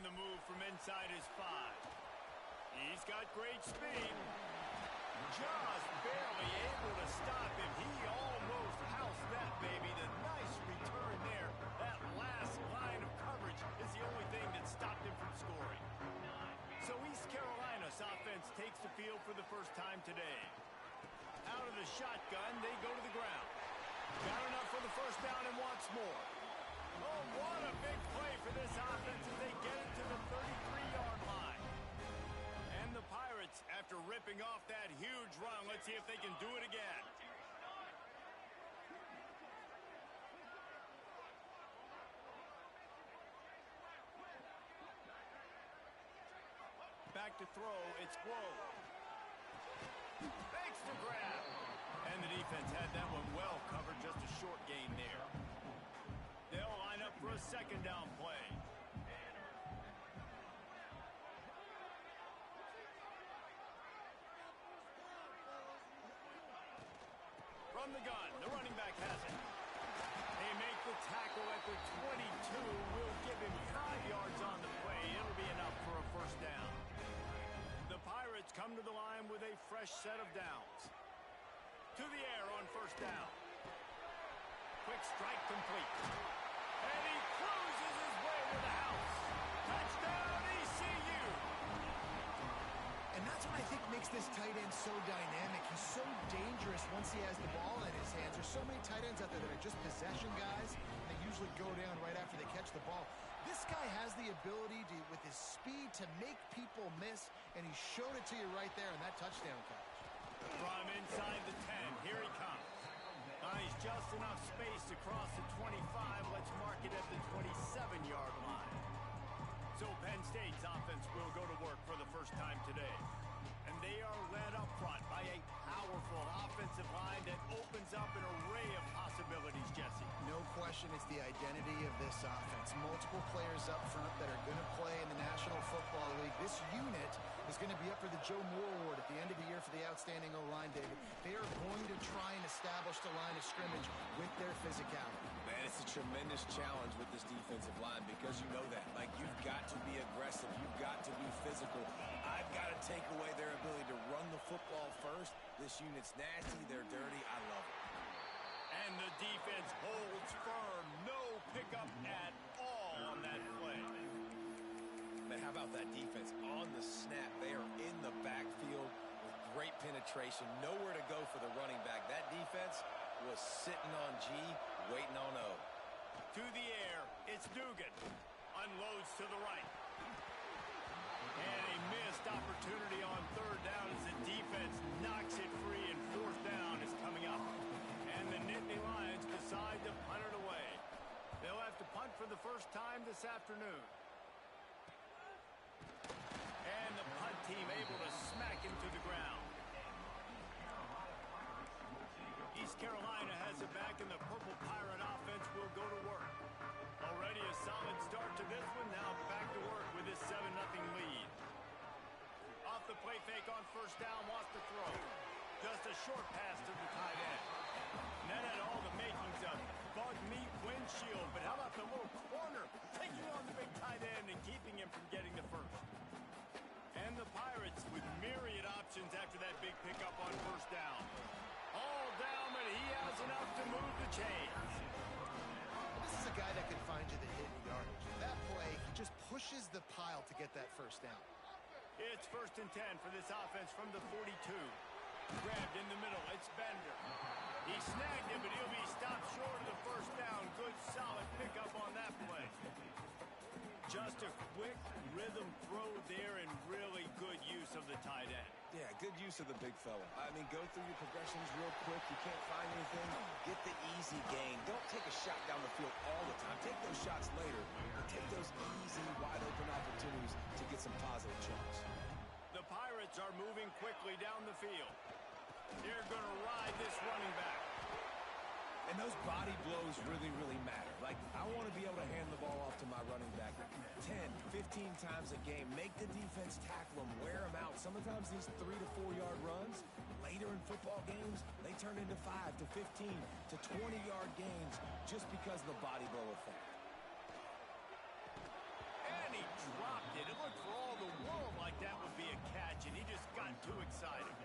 on the move from inside his 5. He's got great speed. Just barely able to stop him. He almost housed that, baby. The nice return there. That last line of coverage is the only thing that stopped him from scoring. So East Carolina's offense takes the field for the first time today. Out of the shotgun, they go to the ground. Got enough for the first down and wants more. Oh, what a big play for this offense as they get it to the 33-yard line. And the Pirates, after ripping off that huge run, let's see if they can do it again. Back to throw, it's Glow. Thanks to grab. And the defense had that one well covered, just a short gain there. They'll line up for a second down play. From the gun, the running back has it. They make the tackle at the 22. Will give him 5 yards on the play. It'll be enough for a first down. The Pirates come to the line with a fresh set of downs. To the air on first down. Quick strike complete. And he cruises his way to the house. Touchdown, ECU! And that's what I think makes this tight end so dynamic. He's so dangerous once he has the ball in his hands. There's so many tight ends out there that are just possession guys, and they usually go down right after they catch the ball. This guy has the ability to, with his speed, to make people miss, and he showed it to you right there in that touchdown catch. From inside the 10, here he comes. He's just enough space to cross the 25. Let's mark it at the 27-yard line. So Penn State's offense will go to work for the first time today. And they are led up front by a powerful offensive line that opens up an array of possibilities, Jesse. No question, it's the identity of this offense. Multiple players up front that are going to play in the National Football League. This unit is going to be up for the Joe Moore Award at the end of the year for the outstanding O-line, David. They are going to try and establish the line of scrimmage with their physicality. Man, it's a tremendous challenge with this defensive line because you know that. Like, you've got to be aggressive. You've got to be physical. I've got to take away their ability to run the football first. This unit's nasty. They're dirty. I love it. And the defense holds firm. No pickup at all on that play. Man, how about that defense on the snap? They are in the backfield with great penetration. Nowhere to go for the running back. That defense was sitting on G, waiting on O. To the air, it's Dugan. Unloads to the right. And a missed opportunity on third down as the defense knocks it free, and fourth down is coming up. And the Nittany Lions decide to punt it away. They'll have to punt for the first time this afternoon. And the punt team able to smack him to the ground. East Carolina has it back, and the Purple Pirate offense will go to work. Already a solid start to this one. Now back to work with this 7-0 lead. Off the play fake on first down, wants to throw. Just a short pass to the tight end. And that had all the makings of bug meat windshield. But how about the little corner taking on the big tight end and keeping him from getting the first? And the Pirates with myriad options after that big pickup on first down. All down, but he has enough to move the chains. This is a guy that can find you the hidden yardage. That play, he just pushes the pile to get that first down. It's 1st and 10 for this offense from the 42. Grabbed in the middle, it's Bender. He snagged him, but he'll be stopped short of the first down. Good, solid pickup on that play. Just a quick rhythm throw there and really good use of the tight end. Yeah, good use of the big fella. I mean, go through your progressions real quick. You can't find anything. Get the easy gain. Don't take a shot down the field all the time. Take those shots later, but take those easy, wide-open opportunities to get some positive chunks. The Pirates are moving quickly down the field. They're going to ride this running back. And those body blows really, really matter. Like, I want to be able to hand the ball off to my running back 10, 15 times a game. Make the defense tackle them, wear them out. Sometimes these 3 to 4 yard runs, later in football games, they turn into 5 to 15 to 20 yard gains just because of the body blow effect. And he dropped it. It looked for all the world like that would be a catch, and he just got too excited.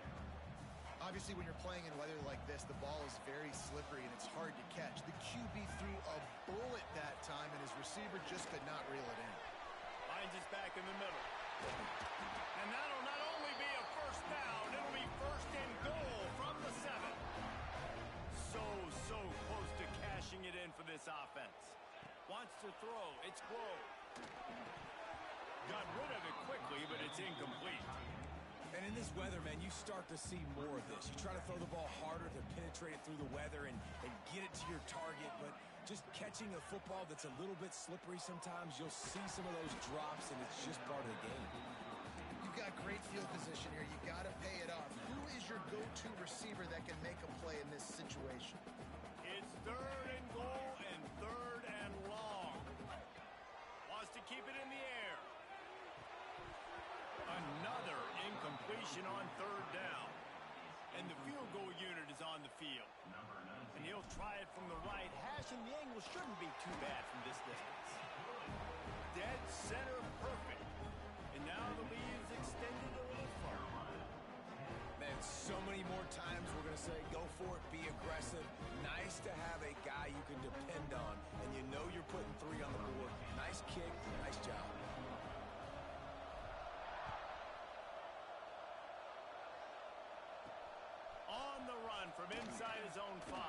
Obviously, when you're playing in weather like this, the ball is very slippery and it's hard to catch. The QB threw a bullet that time, and his receiver just could not reel it in. Finds his back in the middle. And that'll not only be a first down, it'll be first and goal from the 7. So close to cashing it in for this offense. Wants to throw. It's Glow. Got rid of it quickly, but it's incomplete. And in this weather, man, you start to see more of this. You try to throw the ball harder to penetrate it through the weather and get it to your target, but just catching a football that's a little bit slippery sometimes, you'll see some of those drops, and it's just part of the game. You've got great field position here. You got to pay it off. Who is your go-to receiver that can make a play in this situation? It's third and goal and third and long. Wants to keep it in the air. Another incompletion on third down. And the field goal unit is on the field. And he'll try it from the right hash, and the angle shouldn't be too bad from this distance. Dead center perfect. And now the lead is extended a little further. Man, so many more times we're going to say, go for it, be aggressive. Nice to have a guy you can depend on, and you know you're putting 3 on the board. Nice kick, nice job. On the run from inside his own 5.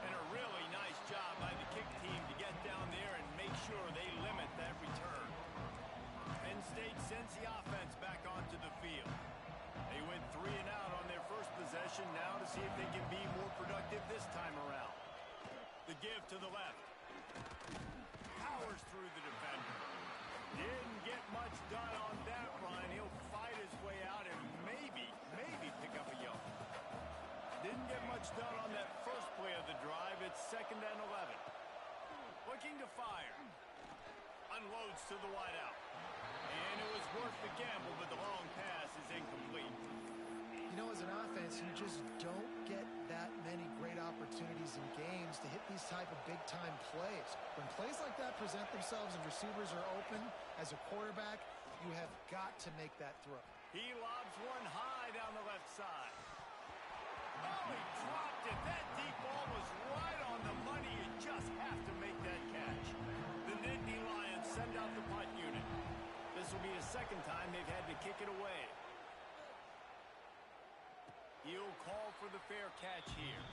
And a really nice job by the kick team to get down there and make sure they limit that return. Penn State sends the offense back onto the field. They went 3 and out on their first possession, now to see if they can be more productive this time around. The give to the left. Powers through the defender. Didn't get much done on that run. He'll fight his way out and maybe pick up a yard. Didn't get much done on that first play of the drive. It's 2nd and 11. Looking to fire. Unloads to the wideout. And it was worth the gamble, but the long pass is incomplete. You know, as an offense, you just don't get that many great opportunities in games to hit these type of big-time plays. When plays like that present themselves and receivers are open, as a quarterback, you have got to make that throw. He lobs one high down the left side. Oh, he dropped it. That deep ball was right on the money. You just have to make that catch. The Nittany Lions send out the punt unit. This will be the 2nd time they've had to kick it away. He'll call for the fair catch here.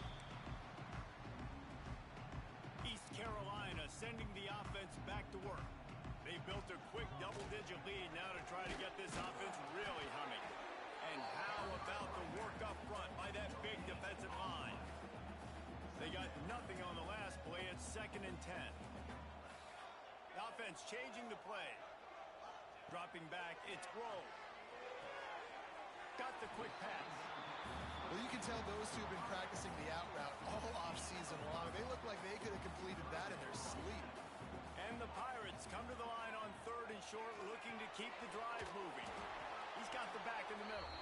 East Carolina sending the offense back to work. They built a quick double-digit lead now to try to get this offense really humming. And how about the work up front by that big defensive line? They got nothing on the last play. It's 2nd and 10. The offense changing the play. Dropping back, it's Grove. Got the quick pass. Well, you can tell those two have been practicing the out route all off-season long. They look like they could have completed that in their sleep. And the Pirates come to the line on 3rd and short, looking to keep the drive moving. He's got the back in the middle.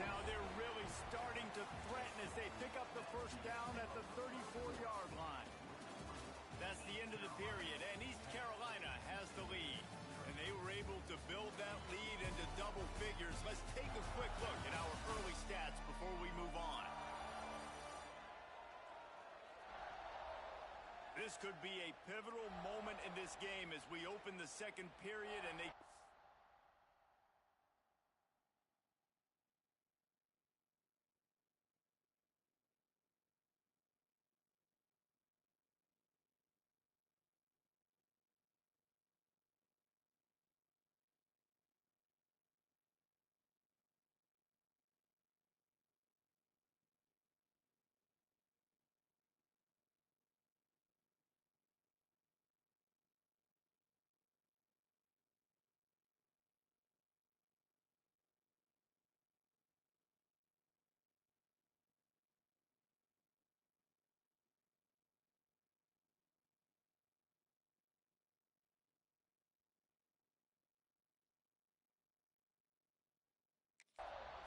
Now they're really starting to threaten as they pick up the first down at the 34-yard line. That's the end of the period, and East Carolina has the lead. And they were able to build that lead into double figures. Let's take a quick look at our early stats before we move on. This could be a pivotal moment in this game as we open the 2nd period and they...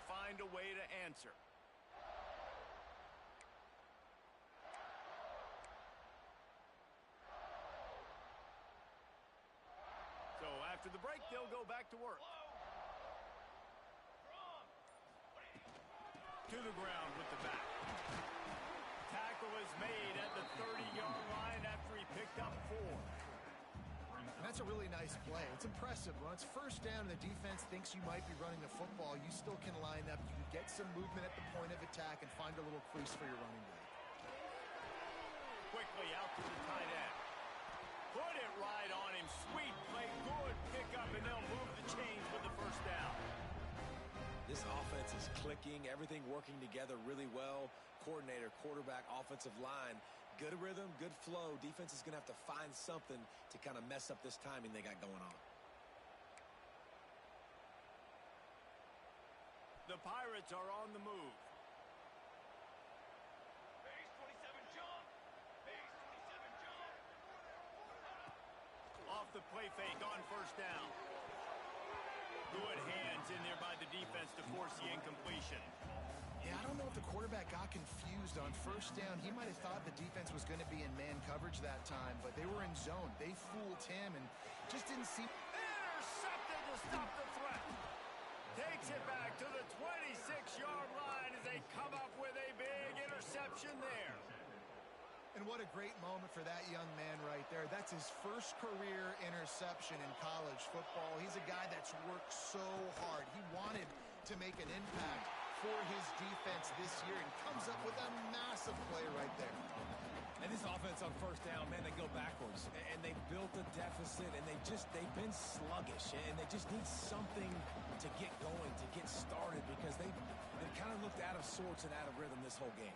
Find a way to answer. So after they'll go back to work. To the ground with the back. Tackle is made at the 30-yard line after he picked up 4. And that's a really nice play. It's impressive. When it's first down and the defense thinks you might be running the football, you still can line up. You can get some movement at the point of attack and find a little crease for your running back. Quickly out to the tight end. Put it right on him. Sweet play. Good pickup, and they'll move the chains with the first down. This offense is clicking, everything working together really well. Coordinator, quarterback, offensive line, good rhythm, good flow. Defense is going to have to find something to kind of mess up this timing they got going on. The Pirates are on the move. Base 27, John. Base 27, John. Off the play fake on first down. Good hands in there by the defense to force the incompletion. Yeah, I don't know if the quarterback got confused on first down. He might have thought the defense was going to be in man coverage that time, but they were in zone. They fooled him and just didn't see. Intercepted to stop the threat. Takes it back to the 26-yard line as they come up with a big interception there. And what a great moment for that young man right there. That's his first career interception in college football. He's a guy that's worked so hard. He wanted to make an impact for his defense this year and comes up with a massive play right there. And this offense on first down, man, they go backwards. And they built a deficit, and they've been sluggish. And they just need something to get going, to get started, because they've kind of looked out of sorts and out of rhythm this whole game.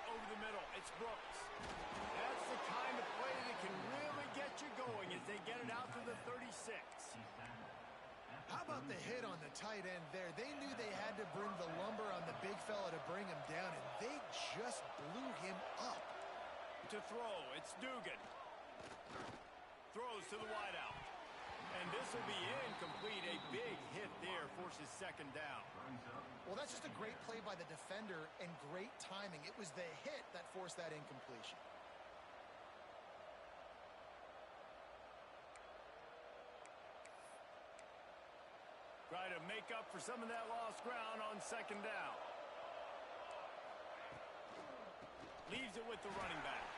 Over the middle, it's Brooks. That's the kind of play that can really get you going as they get it out to the 36. How about the hit on the tight end there? They knew they had to bring the lumber on the big fella to bring him down, and they just blew him up. To throw, it's Dugan. Throws to the wideout. And this will be incomplete. A big hit there forces second down. Well, that's just a great play by the defender and great timing. It was the hit that forced that incompletion. Try to make up for some of that lost ground on second down. Leaves it with the running back.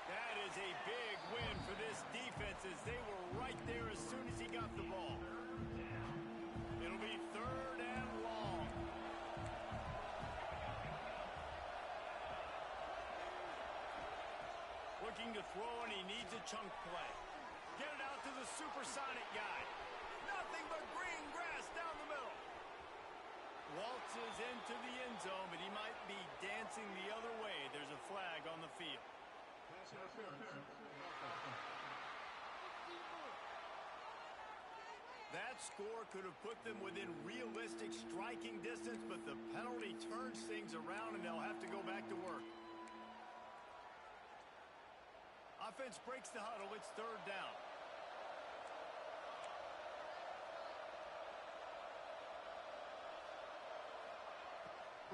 That is a big win for this defense as they were right there as soon as he got the ball. It'll be third and long. Looking to throw, and he needs a chunk play. Get it out to the supersonic guy. Nothing but green grass down the middle. Waltzes into the end zone, but he might be dancing the other way. There's a flag on the field. That score could have put them within realistic striking distance, but the penalty turns things around, and they'll have to go back to work. Offense breaks the huddle. It's third down.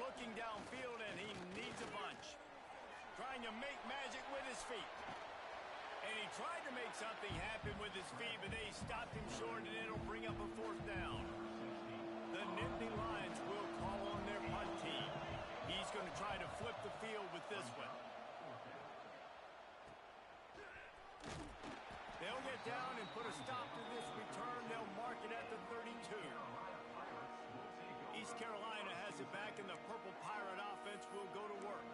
Looking downfield, and he needs a bunch. Trying to make magic with his feet. And he tried to make something happen with his feet, but they stopped him short, and it'll bring up a fourth down. The Nittany Lions will call on their punt team. He's going to try to flip the field with this one. They'll get down and put a stop to this return. They'll mark it at the 32. East Carolina has it back, and the Purple Pirate offense will go to work.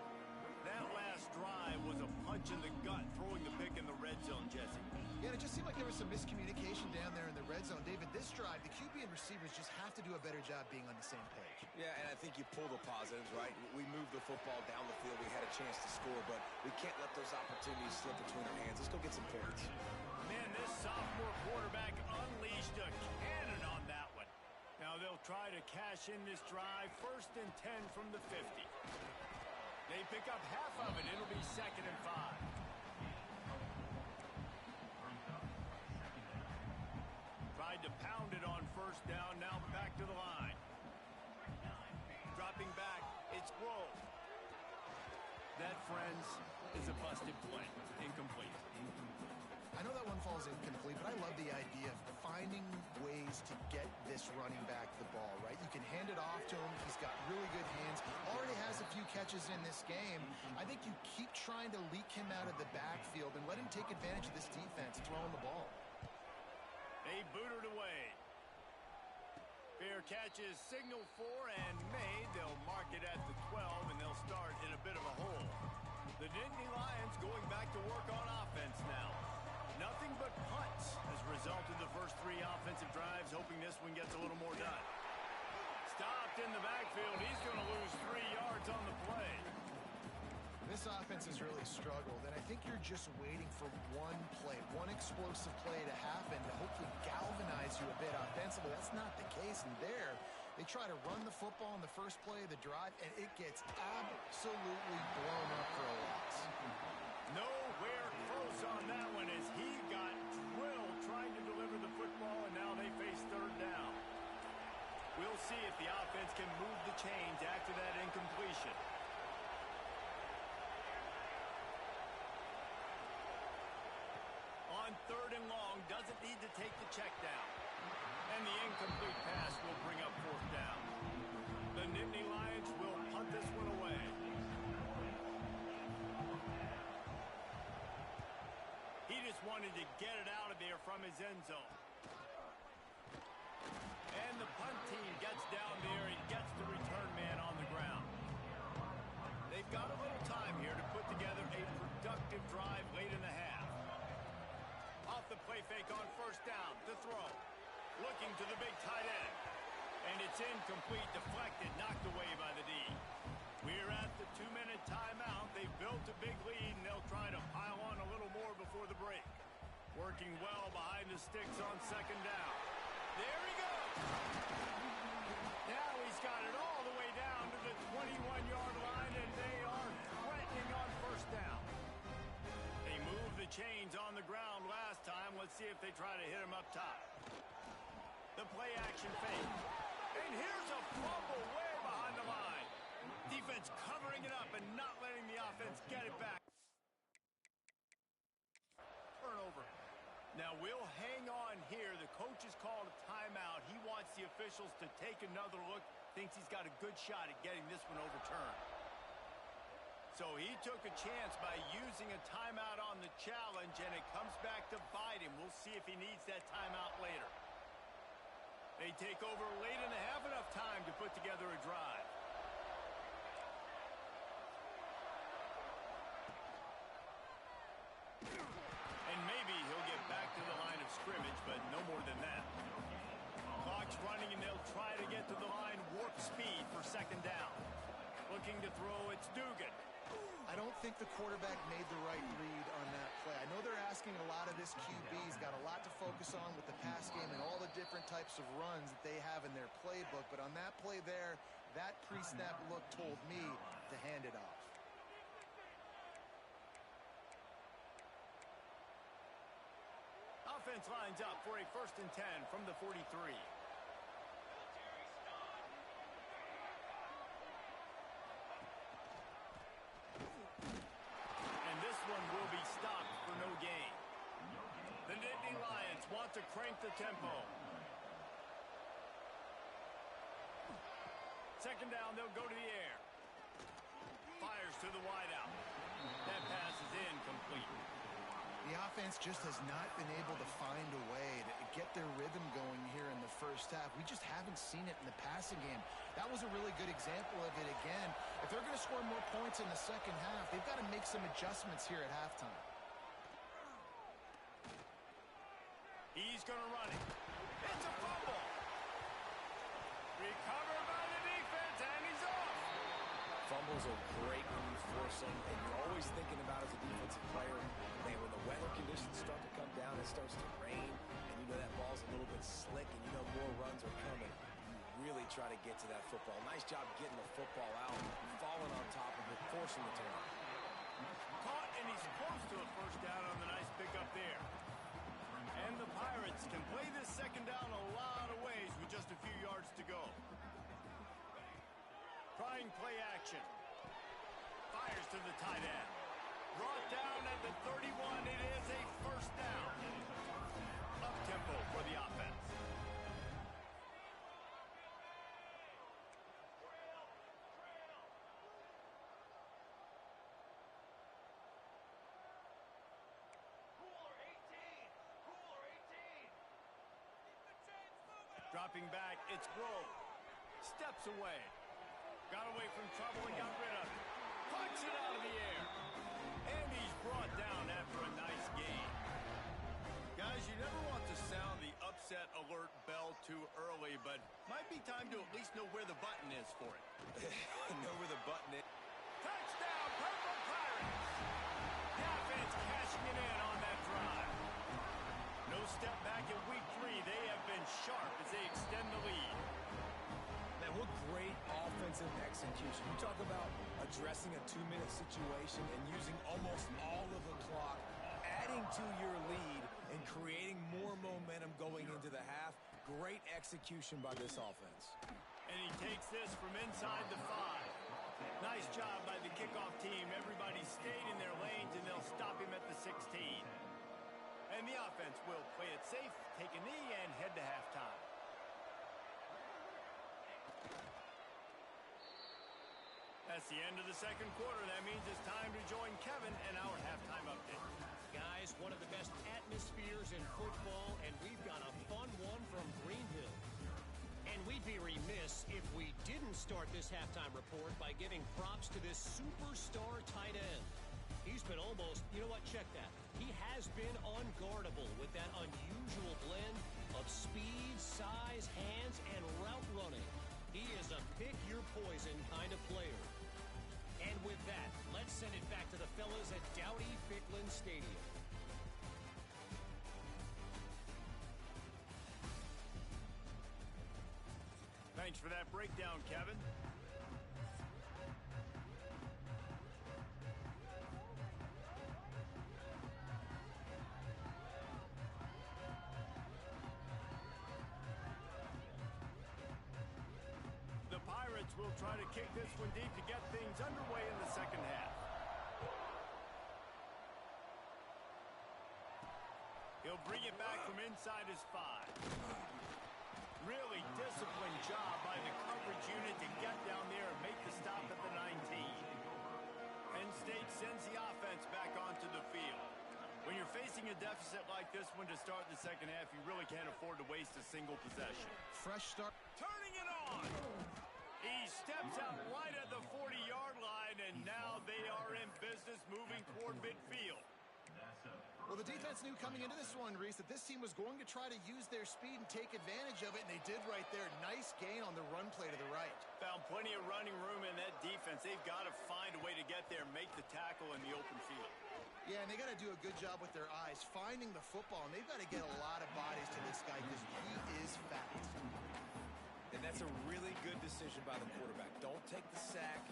That last drive was a punch in the gut, throwing the pick in the red zone, Jesse. Yeah, and it just seemed like there was some miscommunication down there in the red zone. David, this drive, the QB and receivers just have to do a better job being on the same page. Yeah, and I think you pull the positives, right? We moved the football down the field. We had a chance to score, but we can't let those opportunities slip between our hands. Let's go get some points. Man, this sophomore quarterback unleashed a cannon on that one. Now they'll try to cash in this drive. First and 10 from the 50. They pick up half of it. It'll be 2nd and 5. Tried to pound it on first down. Now back to the line. Dropping back. It's Grove. That, friends, is a busted play. Incomplete. I know that one falls incomplete, but I love the idea of finding ways to get this running back the ball, right? You can hand it off to him. He's got really good hands. Already has a few catches in this game. I think you keep trying to leak him out of the backfield and let him take advantage of this defense throwing the ball. They booted away. Fair catch is signaled for and made. They'll mark it at the 12, and they'll start in a bit of a hole. The Nittany Lions going back to work on offense now. Nothing but punts as a result of the first 3 offensive drives, hoping this one gets a little more done. Stopped in the backfield. He's going to lose 3 yards on the play. This offense has really struggled, and I think you're just waiting for one play, one explosive play to happen to hopefully galvanize you a bit offensively. That's not the case, and there they try to run the football in the first play of the drive, and it gets absolutely blown up for a loss. Nowhere close on that one as he got drilled trying to deliver the football, and now they face 3rd down. We'll see if the offense can move the chains after that incompletion. On 3rd and long, doesn't need to take the check down. And the incomplete pass will bring up 4th down. The Nittany Lions will punt this one away. He just wanted to get it out of there from his end zone. And the punt team gets down there and gets the return man on the ground. They've got a little time here to put together a productive drive late in the half. Off the play fake on 1st down to throw. Looking to the big tight end. And it's incomplete, deflected, knocked away by the D. We're at the 2-minute timeout. They've built a big lead, and they'll try to pile on a little more before the break. Working well behind the sticks on 2nd down. There he goes. Now he's got it all the way down to the 21-yard line, and they are threatening on 1st down. They moved the chains on the ground last time. Let's see if they try to hit him up top. The play action fake. And here's a fumble way behind the line. Defense covering it up and not letting the offense get it back. Turnover. Now we'll hang on here. The coach has called a timeout. He wants the officials to take another look. Thinks he's got a good shot at getting this one overturned. So he took a chance by using a timeout on the challenge, and it comes back to bite him. We'll see if he needs that timeout later. They take over late in the half, enough time to put together a drive. And maybe he'll get back to the line of scrimmage, but no more than that. Clock's running, and they'll try to get to the line. Warp speed for 2nd down. Looking to throw, it's Dugan. I don't think the quarterback made the right read on that play. I know they're asking a lot of this QB. He's got a lot to focus on with the pass game and all the different types of runs that they have in their playbook. But on that play there, that pre-snap look told me to hand it off. Offense lines up for a 1st and 10 from the 43. Want to crank the tempo. 2nd down, they'll go to the air. Fires to the wideout. That pass is incomplete. The offense just has not been able to find a way to get their rhythm going here in the 1st half. We just haven't seen it in the passing game. That was a really good example of it again. If they're going to score more points in the 2nd half, they've got to make some adjustments here at halftime. He's going to run it. It's a fumble. Recovered by the defense, and he's off. Fumbles are great when you force them, and you're always thinking about as a defensive player, man, when the weather conditions start to come down, it starts to rain, and you know that ball's a little bit slick, and you know more runs are coming. You really try to get to that football. Nice job getting the football out, falling on top of it, forcing the turnover. Caught, and he's close to a 1st down on the nice pickup there. And the Pirates can play this 2nd down a lot of ways with just a few yards to go. Trying play action. Fires to the tight end. Brought down at the 31. It is a first down. Up-tempo for the offense. Dropping back, it's Grove. Steps away. Got away from trouble and got rid of it. Punts it out of the air. And he's brought down after a nice gain. Guys, you never want to sound the upset alert bell too early, but might be time to at least know where the button is for it. Know where the button is. Touchdown, Purple Pirates! The offense cashing it in on that drive. No step back in week 3. They have been sharp as they extend the lead. Man, what great offensive execution. You talk about addressing a 2-minute situation and using almost all of the clock, adding to your lead and creating more momentum going into the half. Great execution by this offense. And he takes this from inside the 5. Nice job by the kickoff team. Everybody stayed in their lanes, and they'll stop him at the 16. And the offense will play it safe, take a knee, and head to halftime. That's the end of the second quarter. That means it's time to join Kevin and our halftime update. Guys, one of the best atmospheres in football, and we've got a fun one from Greenville. And we'd be remiss if we didn't start this halftime report by giving props to this superstar tight end. He's been almost, you know what, check that. He has been unguardable with that unusual blend of speed, size, hands, and route running. He is a pick-your-poison kind of player. And with that, let's send it back to the fellas at Dowdy-Ficklin Stadium. Thanks for that breakdown, Kevin. The Pirates will try to kick this one deep to get things underway in the second half. He'll bring it back from inside his 5. Really disciplined job by the coverage unit to get down there and make the stop at the 19. Penn State sends the offense back onto the field. When you're facing a deficit like this one to start the second half, you really can't afford to waste a single possession. Fresh start. Turning it on. He steps out right at the 40-yard line, and now they are in business moving toward midfield. Well, the defense knew coming into this one, Reese, that this team was going to try to use their speed and take advantage of it, and they did right there. Nice gain on the run play to the right. Found plenty of running room in that defense. They've got to find a way to get there, make the tackle in the open field. Yeah, and they got to do a good job with their eyes, finding the football, and they've got to get a lot of bodies to this guy because he is fast. And that's a really good decision by the quarterback. Don't take the sack,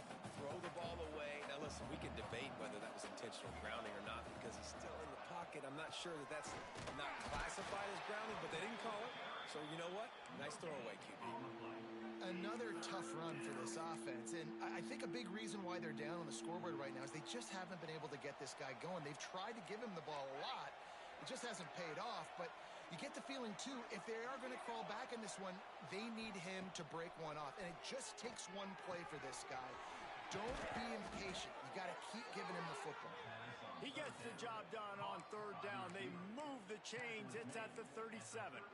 throw the ball away. Now, listen, we can debate whether that was intentional grounding or not because he's still in the pocket. I'm not sure that that's not classified as grounding, but they didn't call it. So, you know what? Nice throwaway, QB. Another tough run for this offense, and I think a big reason why they're down on the scoreboard right now is they just haven't been able to get this guy going. They've tried to give him the ball a lot. It just hasn't paid off, but you get the feeling, too, if they are going to crawl back in this one, they need him to break one off, and it just takes one play for this guy. Don't be impatient. You got to keep giving him the football. He gets the job done on third down. They move the chains. It's at the 37.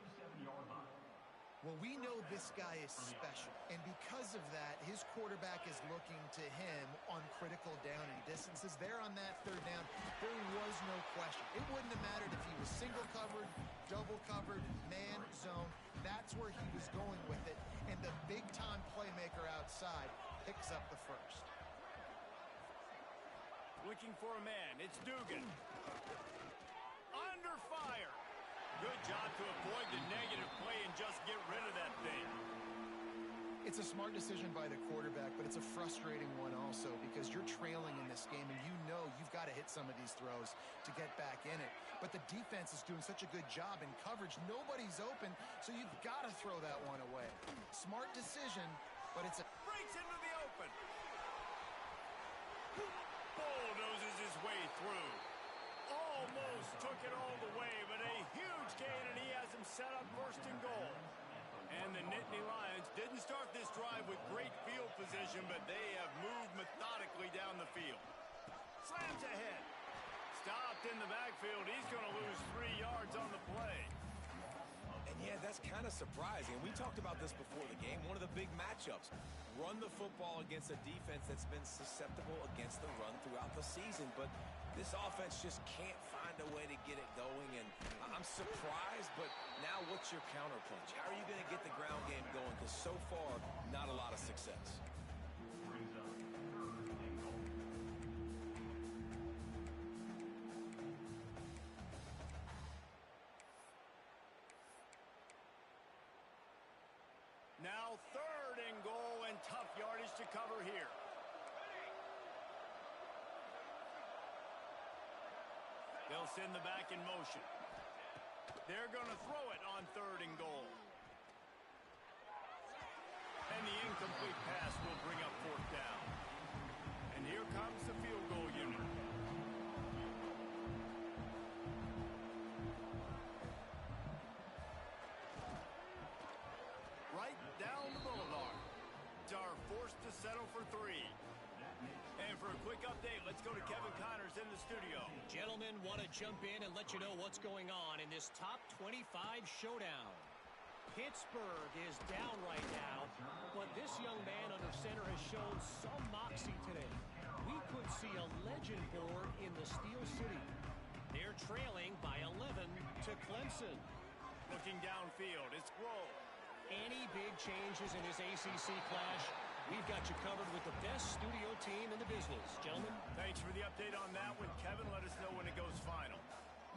Well, we know this guy is special, and because of that, his quarterback is looking to him on critical down and distances. There on that third down, there was no question. It wouldn't have mattered if he was single covered, double covered, man, zone. That's where he was going with it, and the big-time playmaker outside picks up the first. Looking for a man. It's Dugan. Under fire. Good job to avoid the negative play and just get rid of that thing. It's a smart decision by the quarterback, but it's a frustrating one also because you're trailing in this game and you know you've got to hit some of these throws to get back in it. But the defense is doing such a good job in coverage. Nobody's open, so you've got to throw that one away. Smart decision, but it's a... Breaks into the open. bulldozes his way through. Almost took it all the way, but a huge gain, and he has him set up first and goal. And the Nittany Lions didn't start this drive with great field position, but they have moved methodically down the field. Slams ahead. Stopped in the backfield. He's going to lose 3 yards on the play. And yeah, that's kind of surprising. We talked about this before the game. One of the big matchups. Run the football against a defense that's been susceptible against the run throughout the season. But this offense just can't find a way to get it going. And I'm surprised, but now what's your counterpunch? How are you going to get the ground game going? Because so far, not a lot of success. Now 3rd and goal, and tough yardage to cover here. They'll send the back in motion. They're going to throw it on 3rd and goal. And the incomplete pass will bring up 4th down. And here comes the field goal unit. Right down the boulevard. Are forced to settle for 3. And for a quick update, let's go to Kevin Connors in the studio. Gentlemen, want to jump in and let you know what's going on in this top 25 showdown. Pittsburgh is down right now, but this young man under center has shown some moxie today. We could see a legend born in the Steel City. They're trailing by 11 to Clemson. Looking downfield, it's Rowe. Any big changes in this ACC clash, we've got you covered with the best studio team in the business. Gentlemen. Thanks for the update on that one. Kevin, let us know when it goes final.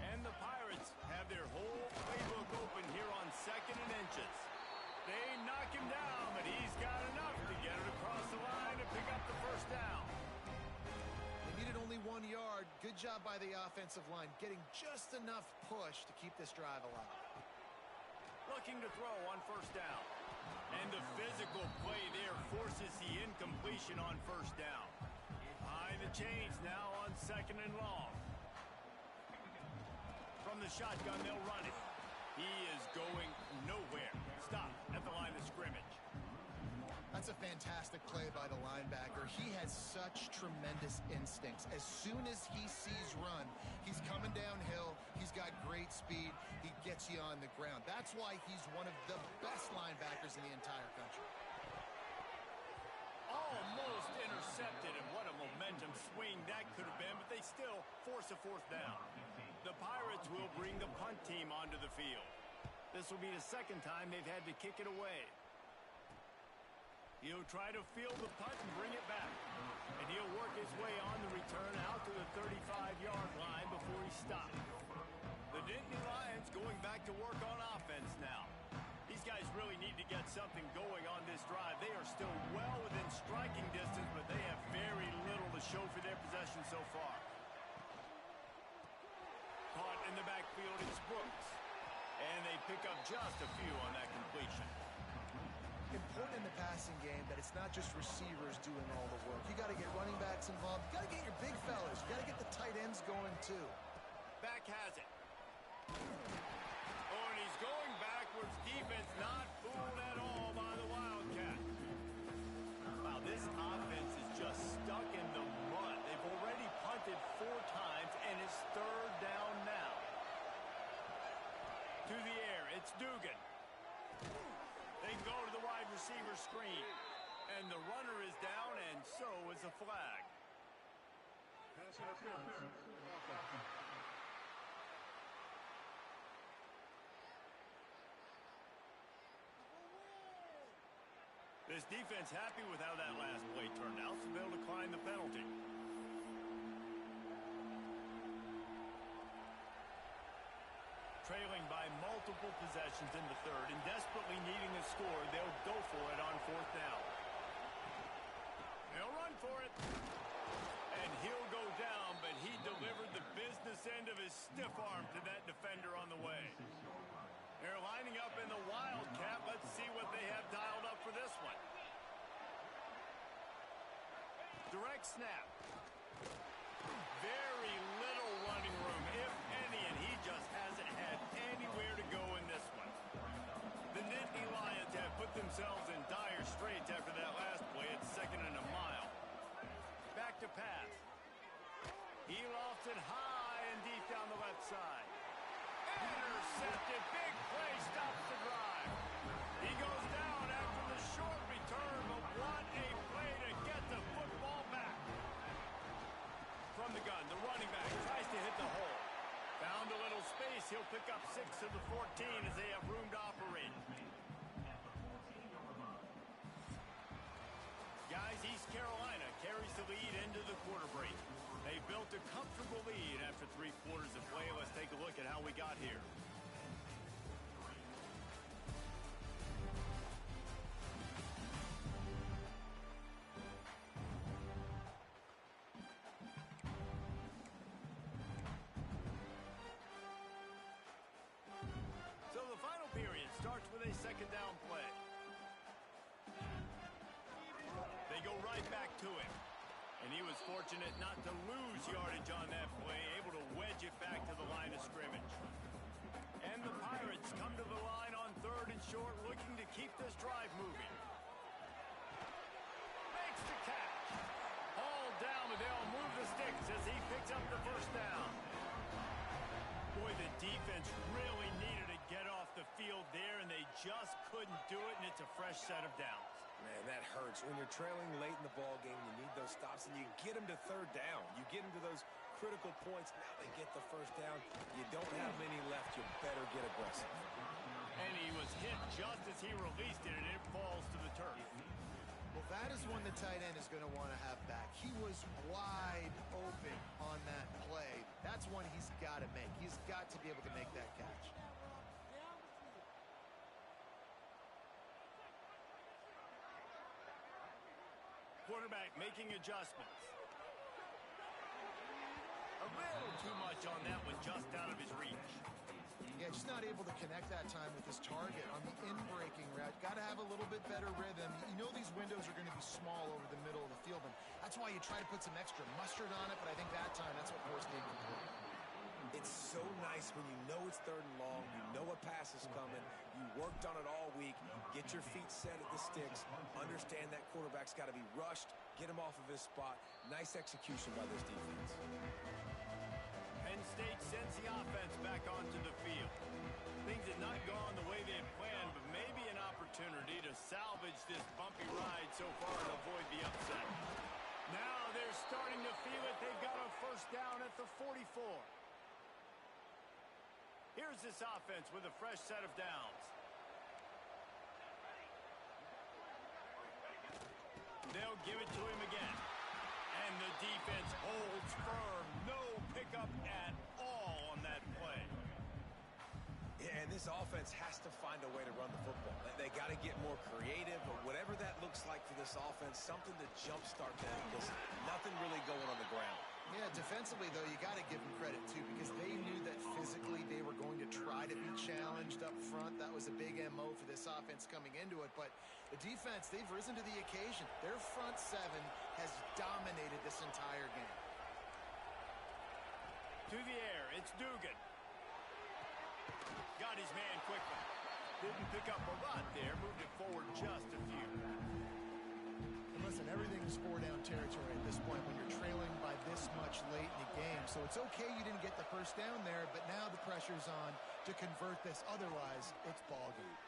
And the Pirates have their whole playbook open here on 2nd and inches. They knock him down, but he's got enough to get it across the line and pick up the 1st down. They needed only 1 yard. Good job by the offensive line, getting just enough push to keep this drive alive. Looking to throw on 1st down. And the physical play there forces the incompletion on 1st down. Behind the chains now on 2nd and long. From the shotgun, they'll run it. He is going nowhere. Stop at the line of scrimmage. That's a fantastic play by the linebacker. He has such tremendous instincts. As soon as he sees run, he's coming downhill. He's got great speed. He gets you on the ground. That's why he's one of the best linebackers in the entire country. Almost intercepted, and what a momentum swing that could have been, but they still force a 4th down. The Pirates will bring the punt team onto the field. This will be the 2nd time they've had to kick it away. He'll try to field the punt and bring it back. And he'll work his way on the return out to the 35-yard line before he stops. The Nittany Lions going back to work on offense now. These guys really need to get something going on this drive. They are still well within striking distance, but they have very little to show for their possession so far. Caught in the backfield, it's Brooks. And they pick up just a few on that completion. Important in the passing game that it's not just receivers doing all the work. You got to get running backs involved. You got to get your big fellas. You got to get the tight ends going too. Back has it. Oh, and he's going backwards. Defense not fooled at all by the Wildcat. Wow, this offense is just stuck in the mud. They've already punted 4 times, and it's 3rd down now. To the air, it's Dugan. They go to the wide receiver screen. And the runner is down, and so is a flag. This defense happy with how that last play turned out, so they'll decline the penalty. Trailing by multiple possessions in the 3rd and desperately needing a score, they'll go for it on 4th down. They'll run for it. And he'll go down, but he delivered the business end of his stiff arm to that defender on the way. They're lining up in the Wildcat. Let's see what they have dialed up for this one. Direct snap. very little running room, if any, and he just hasn't had anywhere to go in this one. The Nittany Lions have put themselves in dire straits after that last play at 2nd and a mile. Back to pass. He lofts it high and deep down the left side. Intercepted. Big play stops the drive. He goes down after the short return, but what a play to get the football back. From the gun, the running back tries to hit the hole. Found a little space. He'll pick up 6 of the 14 as they have room to operate. Guys, East Carolina carries the lead into the quarter break. They built a comfortable lead after 3 quarters of play. Let's take a look at how we got here. So the final period starts with a 2nd down play. They go right back to him. And he was fortunate not to lose yardage on that play, able to wedge it back to the line of scrimmage. And the Pirates come to the line on 3rd and short, looking to keep this drive moving. Makes the catch. Hauled down, but they'll move the sticks as he picks up the 1st down. Boy, the defense really needed to get off the field there, and they just couldn't do it, and it's a fresh set of downs. Man, that hurts. When you're trailing late in the ball game, you need those stops, and you get them to 3rd down. You get them to those critical points. Now they get the 1st down. You don't have many left. You better get aggressive. And he was hit just as he released it, and it falls to the turf. Well, that is one the tight end is going to want to have back. He was wide open on that play. That's one he's got to make. He's got to be able to make that catch. Quarterback making adjustments. A little too much on that one, just out of his reach. Yeah, just not able to connect that time with his target on the in-breaking route. Got to have a little bit better rhythm. You know these windows are going to be small over the middle of the field, and that's why you try to put some extra mustard on it, but I think that time that's what forced the incomplete. It's so nice when you know it's 3rd and long, you know a pass is coming, you worked on it all week, get your feet set at the sticks, understand that quarterback's got to be rushed, get him off of his spot. Nice execution by this defense. Penn State sends the offense back onto the field. Things had not gone the way they had planned, but maybe an opportunity to salvage this bumpy ride so far and avoid the upset. Now they're starting to feel it. They've got a 1st down at the 44. Here's this offense with a fresh set of downs. They'll give it to him again. And the defense holds firm. No pickup at all on that play. Yeah, and this offense has to find a way to run the football. They got to get more creative, but whatever that looks like for this offense, something to jumpstart them because nothing really going on the ground. Yeah, defensively, though, you got to give them credit, too, because they knew that physically they were going to try to be challenged up front. That was a big MO for this offense coming into it. But the defense, they've risen to the occasion. Their front 7 has dominated this entire game. To the air, it's Dugan. Got his man quickly. Didn't pick up a lot there. Moved it forward just a few. Listen, everything's 4-down territory at this point when you're trailing by this much late in the game. So it's okay you didn't get the 1st down there, but now the pressure's on to convert this. Otherwise, it's ball game.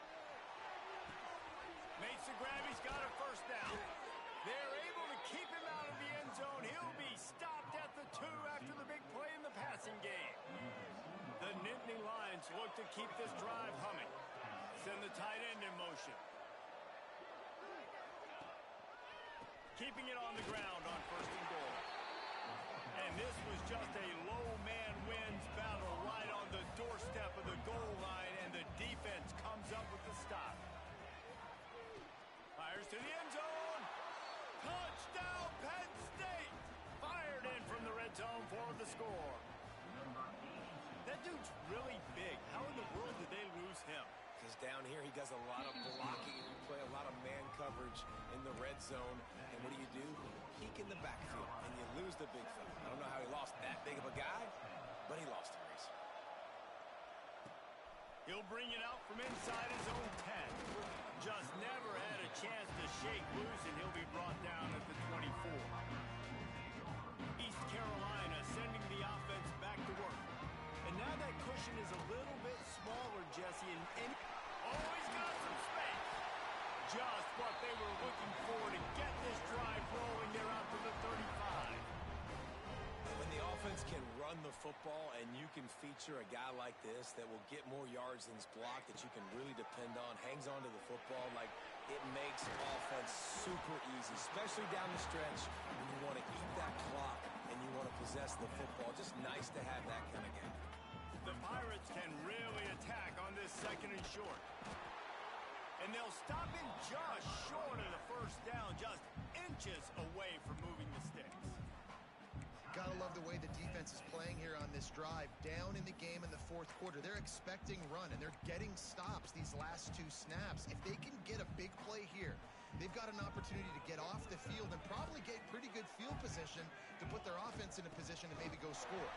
Makes the grab. He's got a 1st down. They're able to keep him out of the end zone. He'll be stopped at the 2 after the big play in the passing game. The Nittany Lions look to keep this drive humming. Send the tight end in motion. Keeping it on the ground on 1st and goal. And this was just a low man wins battle right on the doorstep of the goal line, and the defense comes up with the stop. Fires to the end zone. Touchdown, Penn State! Fired in from the red zone for the score. That dude's really big. How in the world did they lose him? Because down here he does a lot of blocking and you play a lot of man coverage in the red zone. And what do? Peek in the backfield, and you lose the big fella. I don't know how he lost that big of a guy, but he lost him. He'll bring it out from inside his own 10. Just never had a chance to shake loose, and he'll be brought down at the 24. East Carolina sending the offense back to work. And now that cushion is a little bit smaller, Jesse. And he's got some space. Just what they were looking for to get this drive rolling there out to the 35. When the offense can run the football and you can feature a guy like this that will get more yards than's blocked, that you can really depend on, hangs on to the football, like it makes offense super easy, especially down the stretch when you want to eat that clock and you want to possess the football. Just nice to have that kind of game. The Pirates can really attack on this second and short. And they'll stop him just short of the first down, just inches away from moving the sticks. Gotta love the way the defense is playing here on this drive. Down in the game in the fourth quarter, they're expecting run, and they're getting stops these last two snaps. If they can get a big play here, they've got an opportunity to get off the field and probably get pretty good field position to put their offense in a position to maybe go score.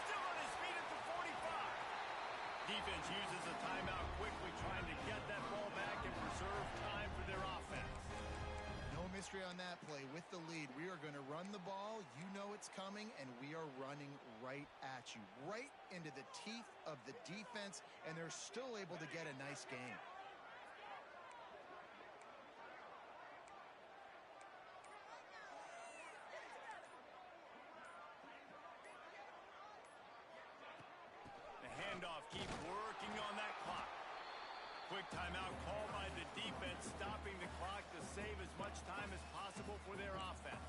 Still on his feet at the 45. Defense uses a timeout quickly, trying to get that ball back and preserve time for their offense. No mystery on that play. With the lead, we are going to run the ball. You know it's coming, and we are running right at you, right into the teeth of the defense, and they're still able to get a nice game. The handoff keeps working on that clock. Quick timeout call by the defense, stopping the clock to save as much time as possible for their offense.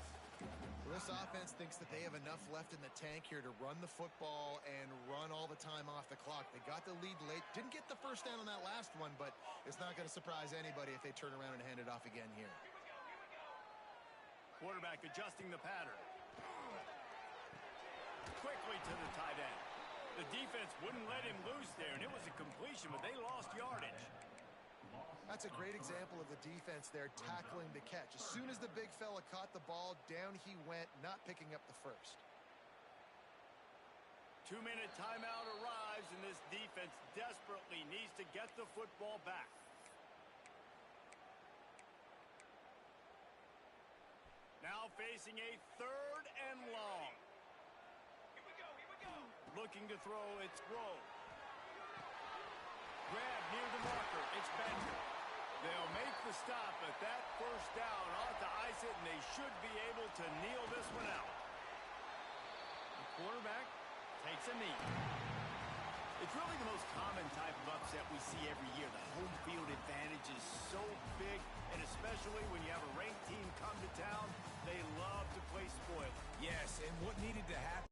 Well, this offense thinks that they have enough left in the tank here to run the football and run all the time off the clock. They got the lead late. Didn't get the first down on that last one, but it's not going to surprise anybody if they turn around and hand it off again here. Quarterback adjusting the pattern. Quickly to the tight end. The defense wouldn't let him loose there, and it was a completion, but they lost yardage. That's a great example of the defense there tackling the catch. As soon as the big fella caught the ball, down he went, not picking up the first. 2-minute timeout arrives, and this defense desperately needs to get the football back. Now facing a 3rd and long. Looking to throw, it's roll. Grab near the marker, it's Bender. They'll make the stop, but that first down ought to ice it, and they should be able to kneel this one out. The quarterback takes a knee. It's really the most common type of upset we see every year. The home field advantage is so big, and especially when you have a ranked team come to town, they love to play spoiler. Yes, and what needed to happen